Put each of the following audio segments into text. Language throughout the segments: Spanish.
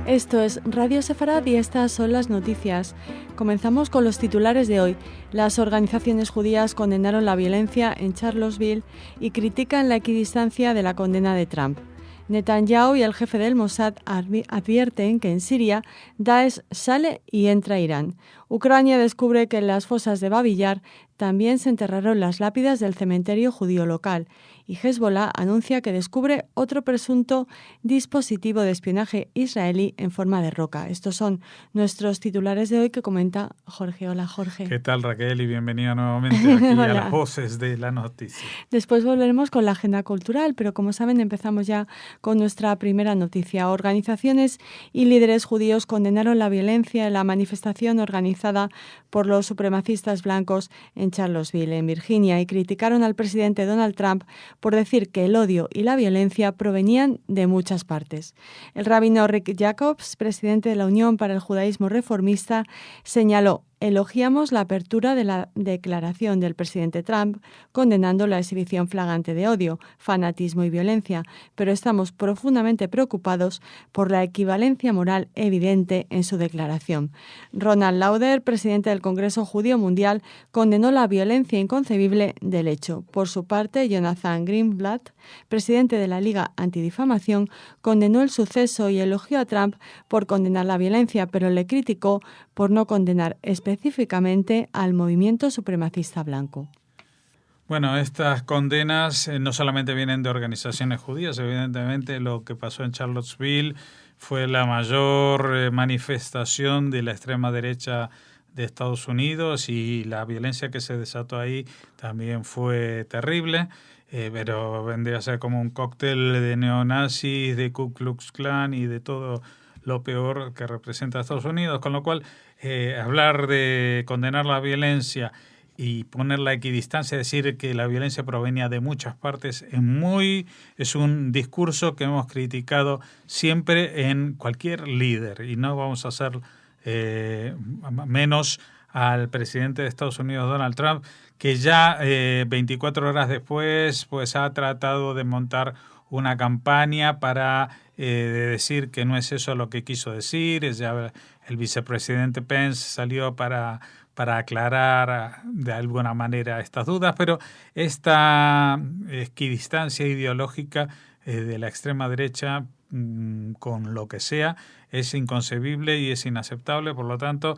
Esto es Radio Sefarad y estas son las noticias. Comenzamos con los titulares de hoy. Las organizaciones judías condenaron la violencia en Charlottesville y critican la equidistancia de la condena de Trump. Netanyahu y el jefe del Mossad advierten que en Siria Daesh sale y entra a Irán. Ucrania descubre que en las fosas de Babi Yar también se enterraron las lápidas del cementerio judío local. Y Hezbollah anuncia que descubre otro presunto dispositivo de espionaje israelí en forma de roca. Estos son nuestros titulares de hoy que comenta Jorge. Hola, Jorge. ¿Qué tal, Raquel? Y bienvenida nuevamente aquí a las voces de la noticia. Después volveremos con la agenda cultural, pero como saben empezamos ya con nuestra primera noticia. Organizaciones y líderes judíos condenaron la violencia en la manifestación organizada por los supremacistas blancos en Charlottesville, en Virginia, y criticaron al presidente Donald Trump por decir que el odio y la violencia provenían de muchas partes. El rabino Rick Jacobs, presidente de la Unión para el Judaísmo Reformista, señaló: elogiamos la apertura de la declaración del presidente Trump condenando la exhibición flagrante de odio, fanatismo y violencia, pero estamos profundamente preocupados por la equivalencia moral evidente en su declaración. Ronald Lauder, presidente del Congreso Judío Mundial, condenó la violencia inconcebible del hecho. Por su parte, Jonathan Greenblatt, presidente de la Liga Antidifamación, condenó el suceso y elogió a Trump por condenar la violencia, pero le criticó por no condenar específicamente al movimiento supremacista blanco. Bueno, estas condenas no solamente vienen de organizaciones judías, evidentemente lo que pasó en Charlottesville fue la mayor manifestación de la extrema derecha de Estados Unidos y la violencia que se desató ahí también fue terrible, pero vendría a ser como un cóctel de neonazis, de Ku Klux Klan y de todo lo peor que representa a Estados Unidos, con lo cual hablar de condenar la violencia y poner la equidistancia, decir que la violencia provenía de muchas partes, es un discurso que hemos criticado siempre en cualquier líder y no vamos a hacer menos al presidente de Estados Unidos, Donald Trump, que ya 24 horas después pues ha tratado de montar una campaña para decir que no es eso lo que quiso decir. Ya el vicepresidente Pence salió para aclarar de alguna manera estas dudas, pero esta equidistancia ideológica de la extrema derecha con lo que sea es inconcebible y es inaceptable. Por lo tanto,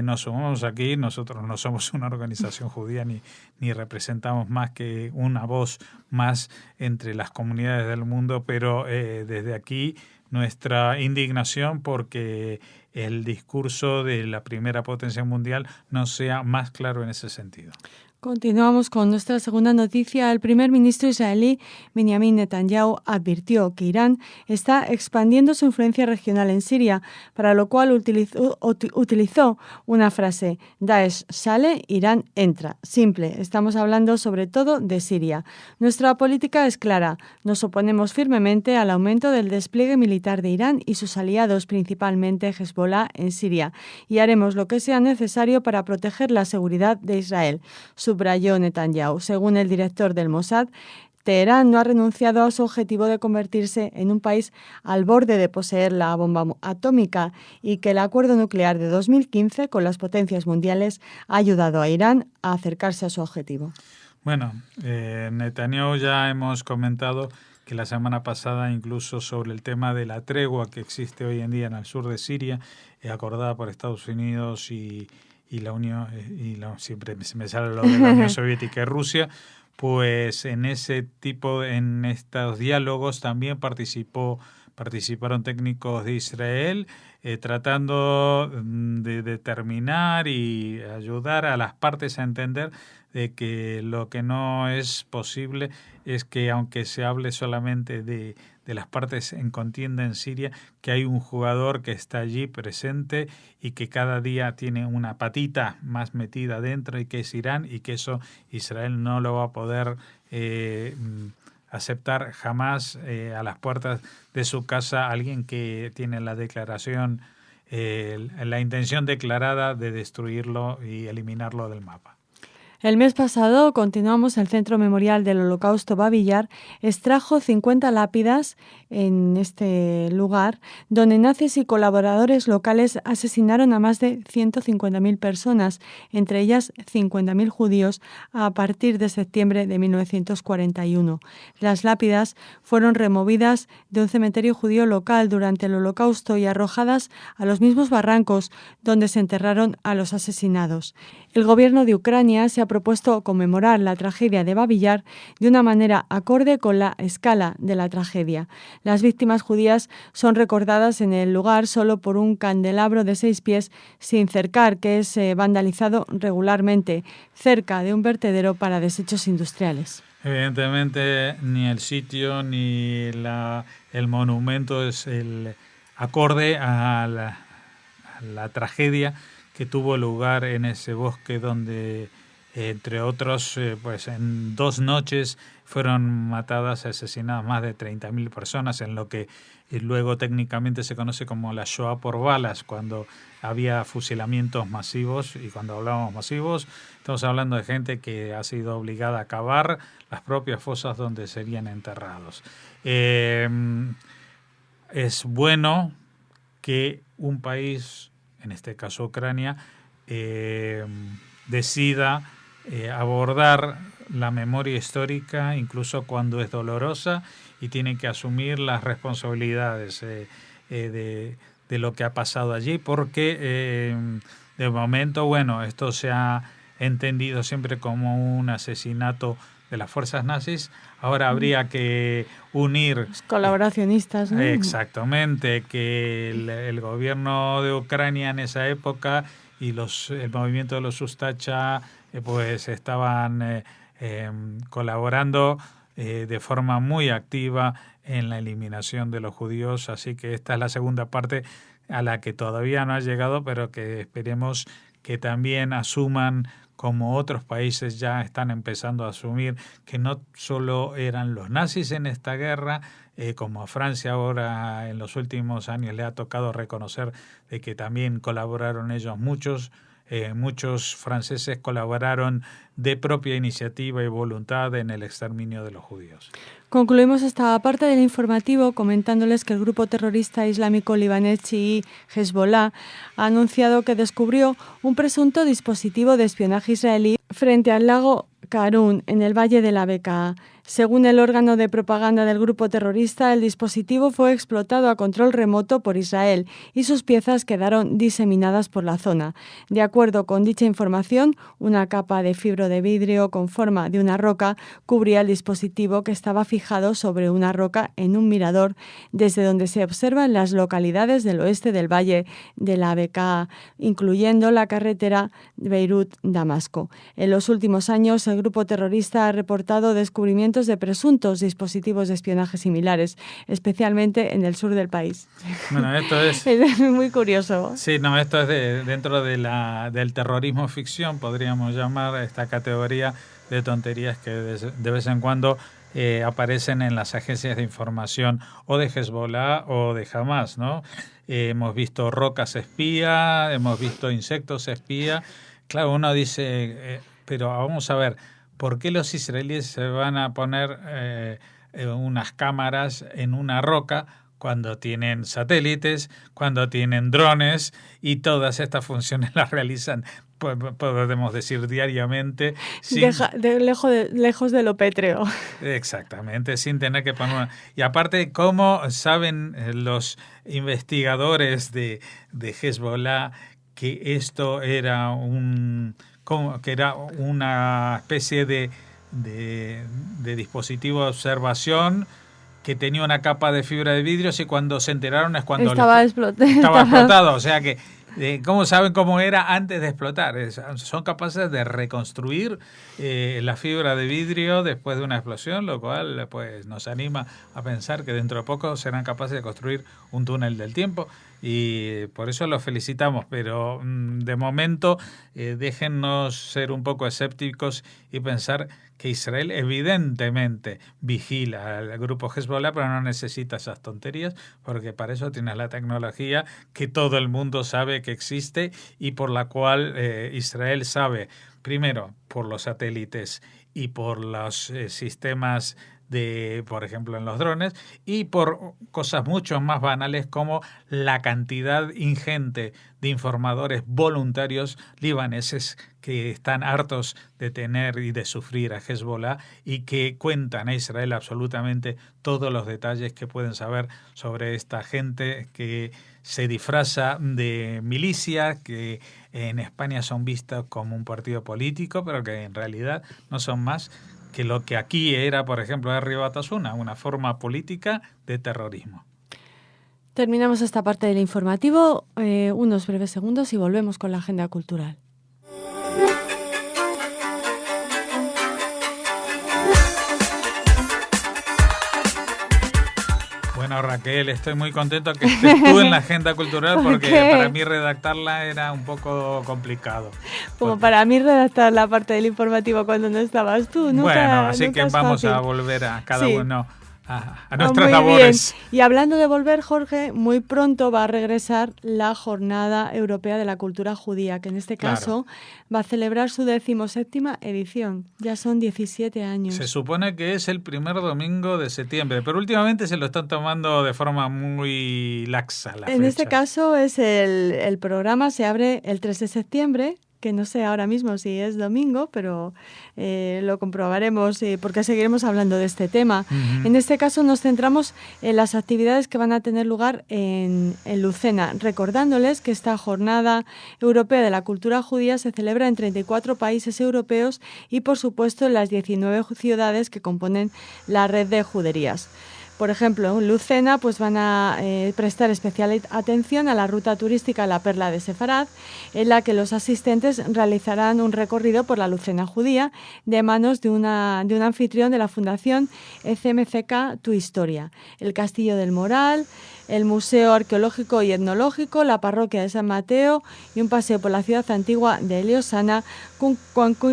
nos sumamos aquí. Nosotros no somos una organización judía ni representamos más que una voz más entre las comunidades del mundo, pero desde aquí nuestra indignación porque el discurso de la primera potencia mundial no sea más claro en ese sentido. Continuamos con nuestra segunda noticia. El primer ministro israelí Benjamin Netanyahu advirtió que Irán está expandiendo su influencia regional en Siria, para lo cual utilizó una frase: Daesh sale, Irán entra. Simple, estamos hablando sobre todo de Siria. Nuestra política es clara. Nos oponemos firmemente al aumento del despliegue militar de Irán y sus aliados, principalmente Hezbollah, en Siria, y haremos lo que sea necesario para proteger la seguridad de Israel, subrayó Netanyahu. Según el director del Mossad, Teherán no ha renunciado a su objetivo de convertirse en un país al borde de poseer la bomba atómica y que el acuerdo nuclear de 2015 con las potencias mundiales ha ayudado a Irán a acercarse a su objetivo. Bueno, Netanyahu ya hemos comentado que la semana pasada incluso sobre el tema de la tregua que existe hoy en día en el sur de Siria, acordada por Estados Unidos y la Unión, siempre me sale lo de la Unión Soviética y Rusia, pues en estos diálogos también participaron técnicos de Israel, tratando de determinar y ayudar a las partes a entender de que lo que no es posible es que, aunque se hable solamente de las partes en contienda en Siria, que hay un jugador que está allí presente y que cada día tiene una patita más metida dentro, y que es Irán, y que eso Israel no lo va a poder aceptar jamás a las puertas de su casa alguien que tiene la declaración, la intención declarada de destruirlo y eliminarlo del mapa. El mes pasado, continuamos, el Centro Memorial del Holocausto Babi Yar extrajo 50 lápidas en este lugar, donde nazis y colaboradores locales asesinaron a más de 150.000 personas, entre ellas 50.000 judíos, a partir de septiembre de 1941. Las lápidas fueron removidas de un cementerio judío local durante el Holocausto y arrojadas a los mismos barrancos donde se enterraron a los asesinados. El gobierno de Ucrania se ha propuesto conmemorar la tragedia de Babi Yar de una manera acorde con la escala de la tragedia. Las víctimas judías son recordadas en el lugar solo por un candelabro de 6 pies sin cercar, que es vandalizado regularmente, cerca de un vertedero para desechos industriales. Evidentemente, ni el sitio ni el monumento es el acorde a la tragedia que tuvo lugar en ese bosque donde, entre otros, pues en 2 noches fueron matadas, asesinadas más de 30.000 personas, en lo que luego técnicamente se conoce como la Shoah por balas, cuando había fusilamientos masivos. Y cuando hablamos masivos, estamos hablando de gente que ha sido obligada a cavar las propias fosas donde serían enterrados. Es bueno que un país, en este caso Ucrania, decida abordar la memoria histórica, incluso cuando es dolorosa, y tiene que asumir las responsabilidades de lo que ha pasado allí, porque de momento, bueno, esto se ha entendido siempre como un asesinato de las fuerzas nazis. Ahora habría que unir... Los colaboracionistas, ¿no? Exactamente, que el gobierno de Ucrania en esa época y el movimiento de los Ustacha pues estaban colaborando de forma muy activa en la eliminación de los judíos. Así que esta es la segunda parte a la que todavía no ha llegado, pero que esperemos que también asuman, como otros países ya están empezando a asumir, que no solo eran los nazis en esta guerra, como a Francia ahora en los últimos años le ha tocado reconocer de que también colaboraron ellos muchos. Muchos franceses colaboraron de propia iniciativa y voluntad en el exterminio de los judíos. Concluimos esta parte del informativo comentándoles que el grupo terrorista islámico libanés chií Hezbollah ha anunciado que descubrió un presunto dispositivo de espionaje israelí frente al lago Karun, en el valle de la Bekaa. Según el órgano de propaganda del grupo terrorista, el dispositivo fue explotado a control remoto por Israel y sus piezas quedaron diseminadas por la zona. De acuerdo con dicha información, una capa de fibro de vidrio con forma de una roca cubría el dispositivo, que estaba fijado sobre una roca en un mirador desde donde se observan las localidades del oeste del valle de la Bekaa, incluyendo la carretera Beirut-Damasco. En los últimos años, el grupo terrorista ha reportado descubrimientos de presuntos dispositivos de espionaje similares, especialmente en el sur del país. Bueno, esto es muy curioso. Sí, no, esto es dentro del terrorismo ficción, podríamos llamar esta categoría de tonterías que de vez en cuando aparecen en las agencias de información o de Hezbollah o de Hamas, ¿no? Hemos visto rocas espía, hemos visto insectos espía. Claro, uno dice, pero vamos a ver, ¿por qué los israelíes se van a poner unas cámaras en una roca cuando tienen satélites, cuando tienen drones, y todas estas funciones las realizan, podemos decir, diariamente? Lejos de lo pétreo. Exactamente, sin tener que poner una... Y aparte, ¿cómo saben los investigadores de Hezbollah que esto era una especie de dispositivo de observación que tenía una capa de fibra de vidrios, y cuando se enteraron es cuando estaba explotado? O sea que, ¿cómo saben cómo era antes de explotar? Son capaces de reconstruir la fibra de vidrio después de una explosión, lo cual pues nos anima a pensar que dentro de poco serán capaces de construir un túnel del tiempo, y por eso los felicitamos. Pero de momento déjennos ser un poco escépticos y pensar que Israel evidentemente vigila al grupo Hezbollah, pero no necesita esas tonterías, porque para eso tienes la tecnología que todo el mundo sabe que existe y por la cual Israel sabe, primero, por los satélites y por los sistemas por ejemplo, en los drones, y por cosas mucho más banales como la cantidad ingente de informadores voluntarios libaneses que están hartos de tener y de sufrir a Hezbollah y que cuentan a Israel absolutamente todos los detalles que pueden saber sobre esta gente que se disfraza de milicia, que en España son vistos como un partido político, pero que en realidad no son más que lo que aquí era, por ejemplo, Herri Batasuna, una forma política de terrorismo. Terminamos esta parte del informativo, unos breves segundos y volvemos con la agenda cultural. Bueno, Raquel, estoy muy contento que estés tú en la agenda cultural porque para mí redactarla era un poco complicado. Como para mí redactar la parte del informativo cuando no estabas tú. Bueno, así que vamos a volver a cada uno a nuestras labores. Bien. Y hablando de volver, Jorge, muy pronto va a regresar la Jornada Europea de la Cultura Judía, que en este caso va a celebrar su 17ª edición. Ya son 17 años. Se supone que es el primer domingo de septiembre, pero últimamente se lo están tomando de forma muy laxa la fecha. En este caso es el programa se abre el 3 de septiembre, que no sé ahora mismo si es domingo, pero lo comprobaremos porque seguiremos hablando de este tema. Uh-huh. En este caso nos centramos en las actividades que van a tener lugar en Lucena, recordándoles que esta Jornada Europea de la Cultura Judía se celebra en 34 países europeos y, por supuesto, en las 19 ciudades que componen la red de juderías. Por ejemplo, en Lucena pues van a prestar especial atención a la ruta turística La Perla de Sefarad, en la que los asistentes realizarán un recorrido por la Lucena judía de manos de un anfitrión de la Fundación ECMCK Tu Historia, el Castillo del Moral, el Museo Arqueológico y Etnológico, la Parroquia de San Mateo y un paseo por la ciudad antigua de Eliosana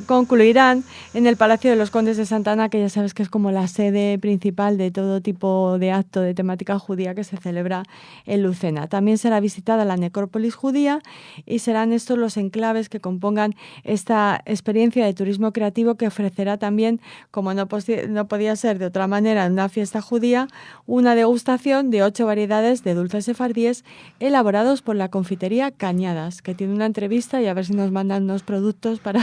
concluirán en el Palacio de los Condes de Santa Ana, que ya sabes que es como la sede principal de todo tipo de acto de temática judía que se celebra en Lucena. También será visitada la necrópolis judía y serán estos los enclaves que compongan esta experiencia de turismo creativo que ofrecerá también, como no podía ser de otra manera en una fiesta judía, una degustación de 8 variedades de dulces sefardíes elaborados por la confitería Cañadas, que tiene una entrevista y a ver si nos mandan unos productos para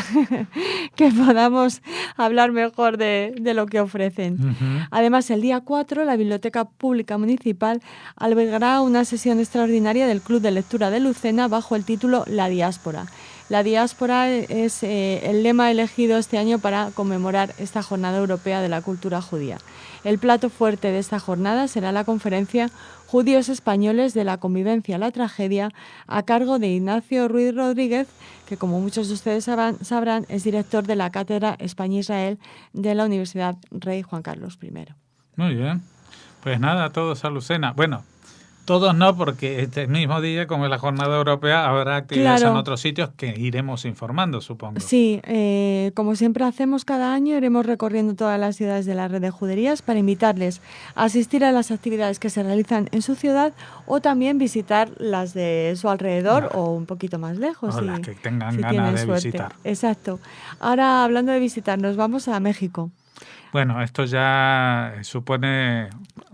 que podamos hablar mejor de lo que ofrecen. Uh-huh. Además, el día 4, la Biblioteca Pública Municipal albergará una sesión extraordinaria del Club de Lectura de Lucena bajo el título La Diáspora. La diáspora es el lema elegido este año para conmemorar esta Jornada Europea de la Cultura Judía. El plato fuerte de esta jornada será la conferencia Judíos Españoles de la Convivencia a la Tragedia, a cargo de Ignacio Ruiz Rodríguez, que como muchos de ustedes sabrán es director de la Cátedra España-Israel de la Universidad Rey Juan Carlos I. Muy bien. Pues nada, todos a Lucena. Bueno, todos no, porque este mismo día, como es la Jornada Europea, habrá actividades en otros sitios que iremos informando, supongo. Sí, como siempre hacemos cada año, iremos recorriendo todas las ciudades de la red de juderías para invitarles a asistir a las actividades que se realizan en su ciudad o también visitar las de su alrededor o un poquito más lejos. O las que tengan ganas de visitar. Exacto. Ahora, hablando de visitar, nos vamos a México. Bueno, esto ya supone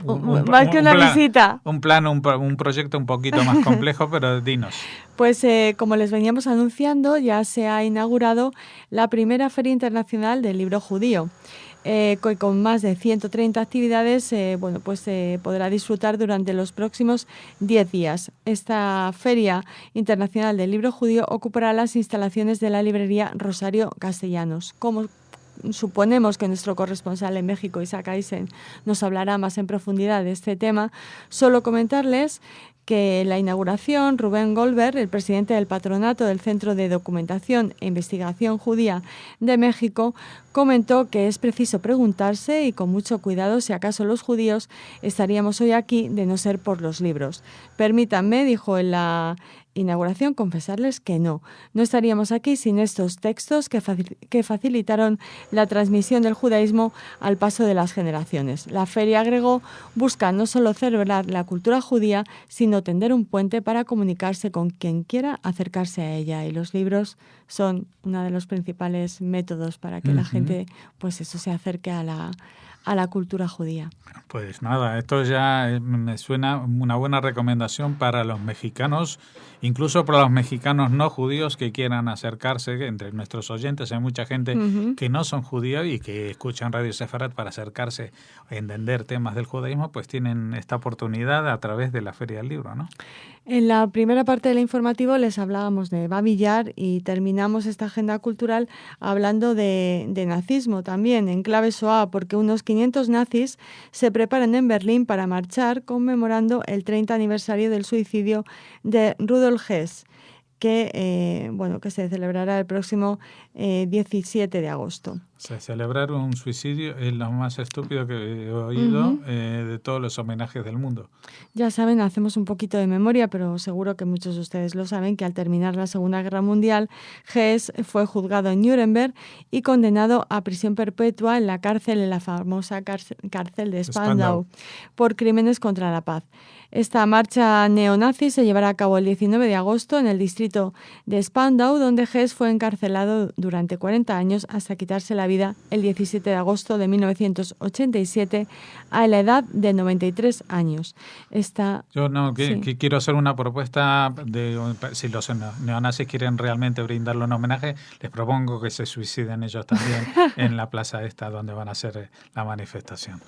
más que una visita. Un proyecto un poquito más complejo, pero dinos. Pues como les veníamos anunciando, ya se ha inaugurado la primera Feria Internacional del Libro Judío. Con más de 130 actividades, se podrá disfrutar durante los próximos 10 días. Esta Feria Internacional del Libro Judío ocupará las instalaciones de la librería Rosario Castellanos. Como suponemos que nuestro corresponsal en México, Isaac Aysen, nos hablará más en profundidad de este tema, solo comentarles que en la inauguración, Rubén Goldberg, el presidente del patronato del Centro de Documentación e Investigación Judía de México, comentó que es preciso preguntarse y con mucho cuidado si acaso los judíos estaríamos hoy aquí de no ser por los libros. Permítanme, dijo en la inauguración, confesarles que no estaríamos aquí sin estos textos que facilitaron la transmisión del judaísmo al paso de las generaciones. La feria, agregó, busca no solo celebrar la cultura judía, sino tender un puente para comunicarse con quien quiera acercarse a ella. Y los libros son uno de los principales métodos para que la gente, pues eso, se acerque a la cultura judía. Pues nada, esto ya me suena una buena recomendación para los mexicanos, incluso para los mexicanos no judíos que quieran acercarse. Entre nuestros oyentes hay mucha gente que no son judíos y que escuchan Radio Sefarat para acercarse a entender temas del judaísmo, pues tienen esta oportunidad a través de la Feria del Libro, ¿no? En la primera parte del informativo les hablábamos de Babi Yar y terminamos esta agenda cultural hablando de nazismo también, en clave Shoah, porque unos 500 nazis se preparan en Berlín para marchar conmemorando el 30 aniversario del suicidio de Rudolf Hess, que se celebrará el próximo 17 de agosto. Celebrar un suicidio es lo más estúpido que he oído de todos los homenajes del mundo. Ya saben, hacemos un poquito de memoria, pero seguro que muchos de ustedes lo saben, que al terminar la Segunda Guerra Mundial, Hess fue juzgado en Nuremberg y condenado a prisión perpetua en la famosa cárcel de Spandau, por crímenes contra la paz. Esta marcha neonazi se llevará a cabo el 19 de agosto en el distrito de Spandau, donde Hess fue encarcelado durante 40 años hasta quitarse la vida el 17 de agosto de 1987 a la edad de 93 años. Quiero hacer una propuesta si los neonazis quieren realmente brindarle un homenaje, les propongo que se suiciden ellos también en la plaza esta donde van a hacer la manifestación.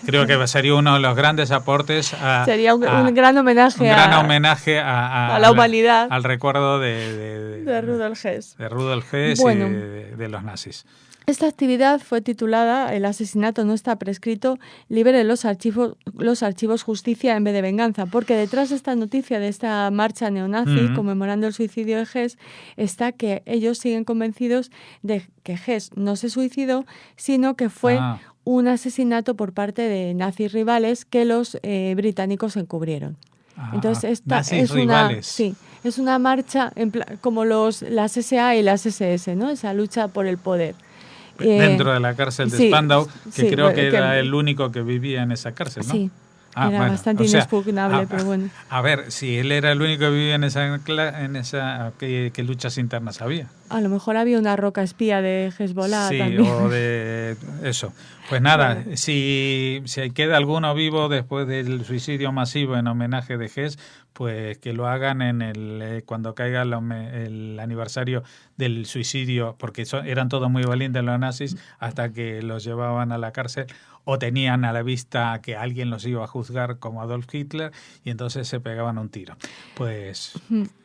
Creo que sería uno de los grandes aportes. Sería un gran homenaje a la humanidad. Al recuerdo de Rudolf Hess. De Rudolf Hess y de los nazis. Esta actividad fue titulada El asesinato no está prescrito, libere los archivos justicia en vez de venganza, porque detrás de esta noticia, de esta marcha neonazi conmemorando el suicidio de Hess, está que ellos siguen convencidos de que Hess no se suicidó, sino que fue un asesinato por parte de nazis rivales que los británicos encubrieron. Entonces esta es una marcha como las SA y las SS, ¿no? Esa lucha por el poder. Dentro de la cárcel de Spandau, que creo que era el único que vivía en esa cárcel, ¿no? Sí. Era bastante inexpugnable, pero bueno. A ver, si él era el único que vivía en esa ¿qué luchas internas había? A lo mejor había una roca espía de Hezbollah también. O de eso. Pues nada, si queda alguno vivo después del suicidio masivo en homenaje de Hess, pues que lo hagan cuando caiga el aniversario del suicidio, porque eran todos muy valientes los nazis hasta que los llevaban a la cárcel o tenían a la vista que alguien los iba a juzgar como Adolf Hitler y entonces se pegaban un tiro. Pues...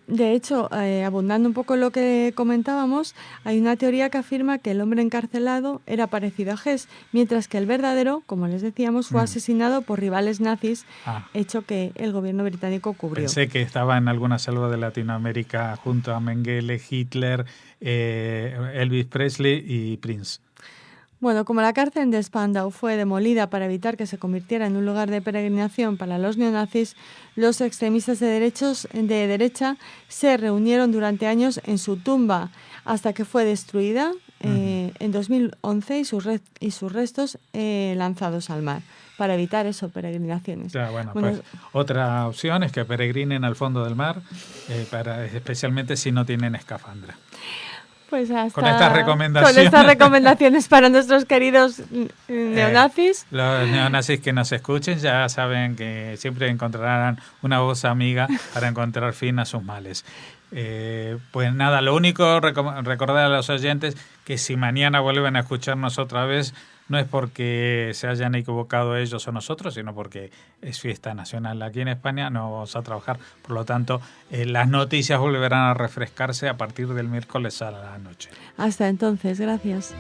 De hecho, abundando un poco en lo que comentábamos, hay una teoría que afirma que el hombre encarcelado era parecido a Hess, mientras que el verdadero, como les decíamos, fue asesinado por rivales nazis, hecho que el gobierno británico cubrió. Pensé que estaba en alguna selva de Latinoamérica junto a Mengele, Hitler, Elvis Presley y Prince. Bueno, como la cárcel de Spandau fue demolida para evitar que se convirtiera en un lugar de peregrinación para los neonazis, los extremistas de derecha se reunieron durante años en su tumba hasta que fue destruida en 2011 y sus restos lanzados al mar para evitar peregrinaciones. Pues otra opción es que peregrinen al fondo del mar, especialmente si no tienen escafandra. Pues con estas recomendaciones para nuestros queridos neonazis. Los neonazis que nos escuchen ya saben que siempre encontrarán una voz amiga para encontrar fin a sus males. Pues nada, lo único, recordar a los oyentes que si mañana vuelven a escucharnos otra vez, no es porque se hayan equivocado ellos o nosotros, sino porque es fiesta nacional aquí en España, no vamos a trabajar. Por lo tanto, las noticias volverán a refrescarse a partir del miércoles a la noche. Hasta entonces, gracias.